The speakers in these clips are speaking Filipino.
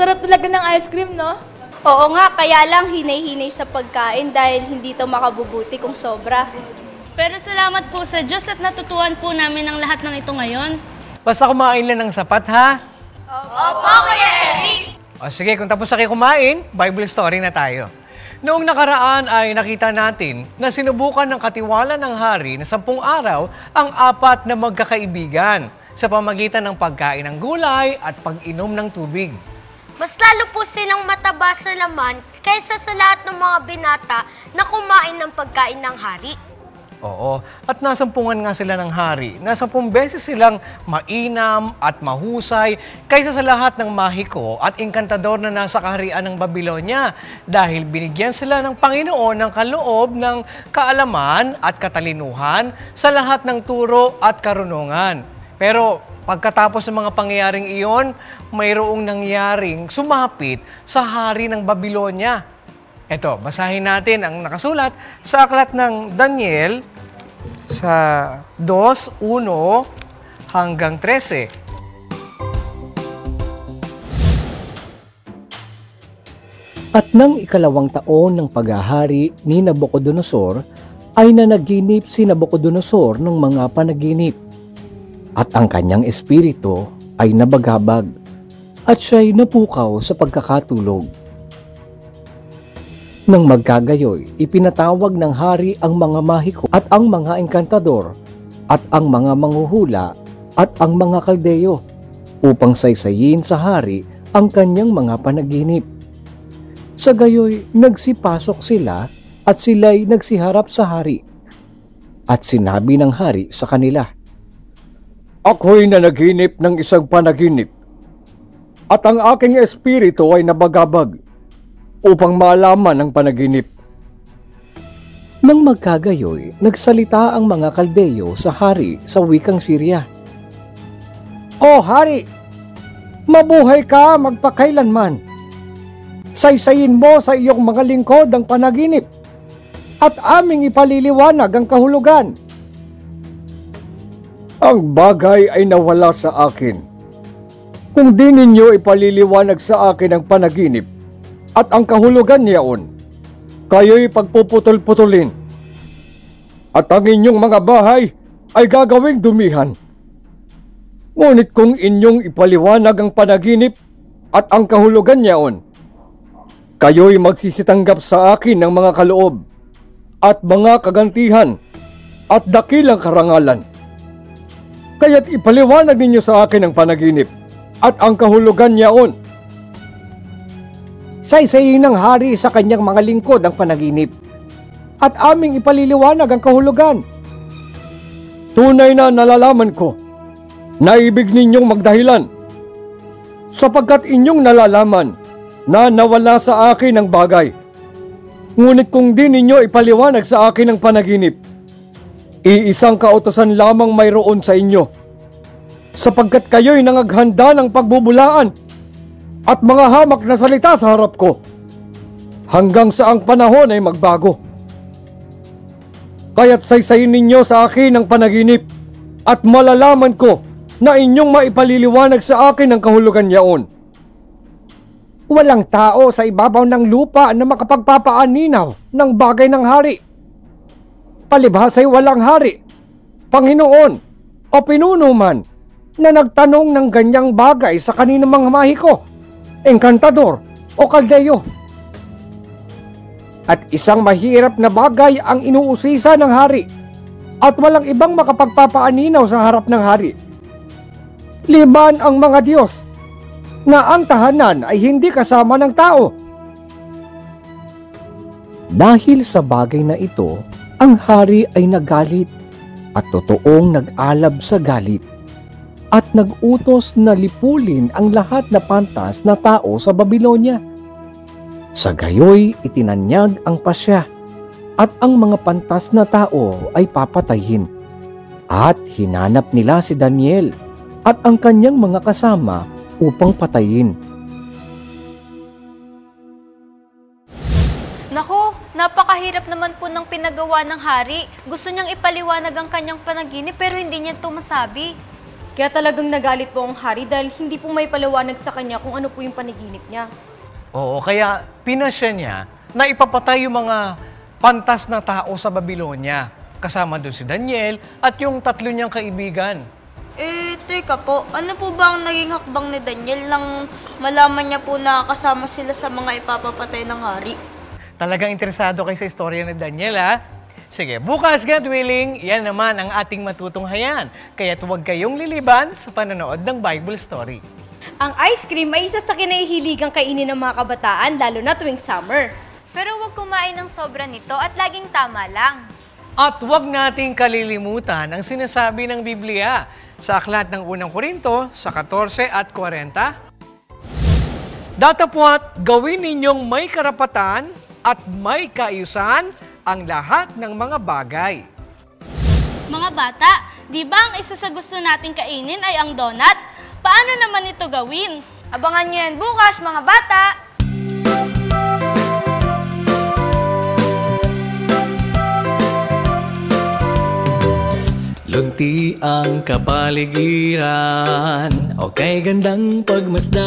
sarap talaga ng ice cream, no? Oo nga, kaya lang hinay-hinay sa pagkain dahil hindi to makabubuti kung sobra. Pero salamat po sa Diyos at natutuhan po namin ang lahat ng ito ngayon. Basta kumain lang ng sapat, ha? Opo, Kuya Eric! O sige, kung tapos na kayo kumain, Bible story na tayo. Noong nakaraan ay nakita natin na sinubukan ng katiwala ng hari na 10 araw ang 4 na magkakaibigan sa pamagitan ng pagkain ng gulay at pag-inom ng tubig. Mas lalo po silang mataba sa laman kaysa sa lahat ng mga binata na kumain ng pagkain ng hari. Oo, at nasampungan nga sila ng hari na 10 beses silang mainam at mahusay kaysa sa lahat ng mahiko at inkantador na nasa kaharian ng Babylonia dahil binigyan sila ng Panginoon ng kaloob ng kaalaman at katalinuhan sa lahat ng turo at karunungan. Pero pagkatapos ng mga pangyayaring iyon, mayroong nangyaring sumapit sa hari ng Babylonia. Ito, basahin natin ang nakasulat sa aklat ng Daniel sa 2:1 hanggang 13. At nang 2 taon ng paghahari ni Nabucodonosor, ay nanaginip si Nabucodonosor ng mga panaginip. At ang kanyang espiritu ay nabagabag, at siya'y napukaw sa pagkakatulog. Nang magkagayoy, ipinatawag ng hari ang mga mahiko at ang mga engkantador at ang mga manghuhula at ang mga kaldeyo upang saysayin sa hari ang kanyang mga panaginip. Sa gayoy, nagsipasok sila at sila'y nagsiharap sa hari. At sinabi ng hari sa kanila, "Ako'y nanaginip ng isang panaginip at ang aking espiritu ay nabagabag upang malaman ang panaginip." Nang magkagayoy, nagsalita ang mga kaldeyo sa hari sa wikang Syria. "O hari, mabuhay ka magpakailanman. Saysayin mo sa iyong mga lingkod ang panaginip at aming ipaliliwanag ang kahulugan." "Ang bagay ay nawala sa akin. Kung di ninyo ipaliliwanag sa akin ang panaginip at ang kahulugan niyaon, kayo'y pagpuputol-putulin. At ang inyong mga bahay ay gagawing dumihan. Ngunit kung inyong ipaliwanag ang panaginip at ang kahulugan niyaon, kayo'y magsisitanggap sa akin ng mga kaloob at mga kagantihan at dakilang karangalan. Kaya't ipaliwanag ninyo sa akin ang panaginip at ang kahulugan niyaon." Saysayin ng hari sa kanyang mga lingkod ang panaginip at aming ipaliliwanag ang kahulugan. "Tunay na nalalaman ko na ibig ninyong magdahilan, sapagkat inyong nalalaman na nawala sa akin ang bagay. Ngunit kung di ninyo ipaliwanag sa akin ang panaginip, iisang kautusan lamang mayroon sa inyo, sapagkat kayo'y nangaghanda ng pagbubulaan at mga hamak na salita sa harap ko, hanggang sa ang panahon ay magbago. Kaya't saysayin ninyo sa akin ang panaginip at malalaman ko na inyong maipaliliwanag sa akin ang kahulugan niyaon. Walang tao sa ibabaw ng lupa na makapagpapaaninaw ng bagay ng hari. Palibhasa'y walang hari, Panginoon o pinuno man na nagtanong ng ganyang bagay sa kaninang mga mahiko, engkantador o kaldeyo. At isang mahirap na bagay ang inuusisa ng hari at walang ibang makapagpapaaninaw sa harap ng hari, liban ang mga Diyos, na ang tahanan ay hindi kasama ng tao." Dahil sa bagay na ito, ang hari ay nagalit at totoong nag-alab sa galit at nag-utos na lipulin ang lahat na pantas na tao sa Babylonia. Sa gayoy, itinanyag ang pasya at ang mga pantas na tao ay papatayin. At hinanap nila si Daniel at ang kanyang mga kasama upang patayin. Naku, napakahirap naman po ng pinagawa ng hari. Gusto niyang ipaliwanag ang kanyang panaginip pero hindi niya ito masabi. Kaya talagang nagalit po ang hari dahil hindi po may paliwanag sa kanya kung ano po yung panaginip niya. Oo, kaya pinasya niya na ipapatay yung mga pantas na tao sa Babylonia. Kasama doon si Daniel at yung 3 niyang kaibigan. Teka po, ano po ba ang naging hakbang ni Daniel nang malaman niya po na kasama sila sa mga ipapapatay ng hari? Talagang interesado kayo sa istorya ni Daniel, ha? Sige, bukas, God willing, yan naman ang ating matutunghayan. Kaya huwag kayong liliban sa panonood ng Bible story. Ang ice cream ay isa sa kinahihiligang kainin ng mga kabataan, lalo na tuwing summer. Pero huwag kumain ng sobra nito at laging tama lang. At huwag nating kalilimutan ang sinasabi ng Biblia sa aklat ng unang Korinto sa 14 at 40. Datapwat gawin ninyong may karapatan at may kaayusan ang lahat ng mga bagay. Mga bata, di ba ang isa sa gusto nating kainin ay ang donut? Paano naman ito gawin? Abangan niyo yan bukas, mga bata! Lunti ang kapaligiran, okay gandang pagmasdan.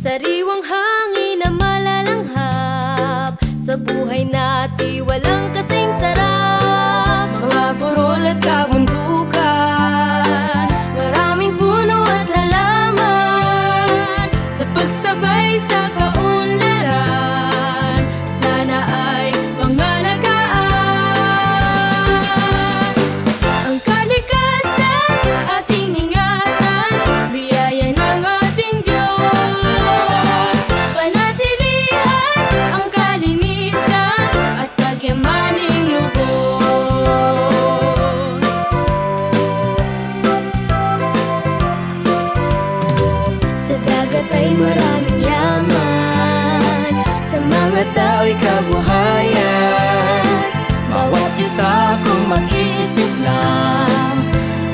Sariwang hangin na malalanghap, sa buhay natin walang kasing sarap. Mga burol at kabundukan, maraming puno at halaman, sa pagsabay sa kaunlaran, sana ay pangalagaan. Ang kalikasan ating ingatan, biyaya ng ating Diyos. Panatilihan ang kalinisan at pagyamaning lubos. Sa dagat ay maraming yaman, sa mga tao'y kabuhayan. Bawat isa kung mag-iisip lang,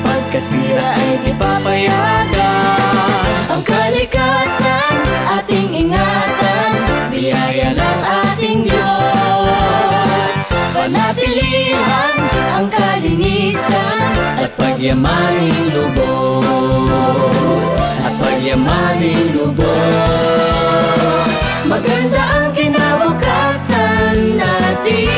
pagkasira ay di papayagan. Ang kalikasan ating ingatan, biyaya ng ating Diyos. Panatilihan ang kalinisan at pagyamaning lubos. At pagyamaning lubos. Maganda ang kinabukasan natin.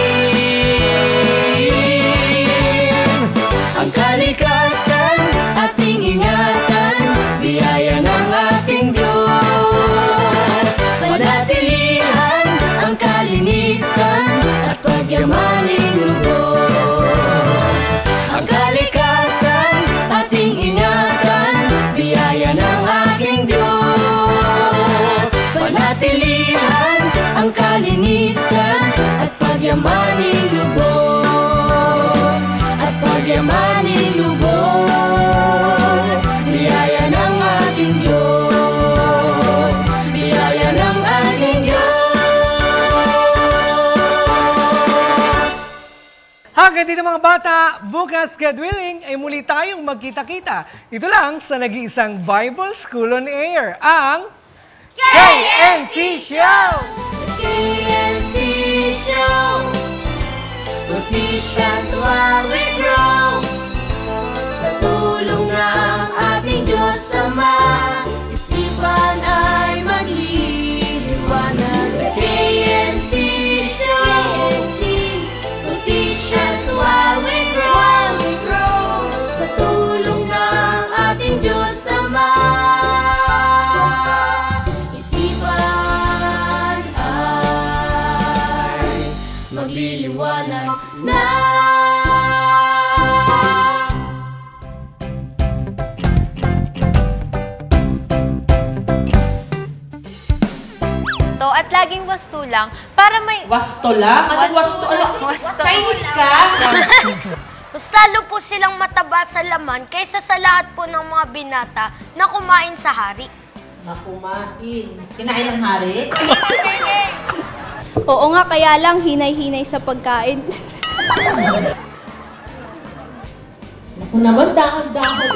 Ang kalikasan ating ingatan, biyaya ng ating Diyos. Panatilihan ang kalinisan at pagyamaning lubos. Ang kalikasan ating ingatan, biyaya ng ating Diyos. Panatilihan ang kalinisan at pagyamaning lubos. At pagyamaning lubos. Biyaya ng ating Diyos. Biyaya ng ating Diyos. Hanggang dito mga bata, bukas, God willing, ay muli tayong magkita-kita. Dito lang sa nag-iisang Bible School on Air, ang KNC Show! KNC Show, noticias while we grow. Sa tulong ng ating Diyos Ama, isipan ay magliliwanag. KNC Show, noticias while we grow. Sa tulong ng ating Diyos Ama, isipan ay magliliwanag na. To at laging wasto lang para may... Wasto lang? Anong wasto? Chinese ka? Mas lalo po silang mataba sa laman kaysa sa lahat po ng mga binata na kumain sa hari. Nakumain. Kinain ng hari? Oo nga, kaya lang hinay-hinay sa pagkain. Naku naman, dahil-dahil.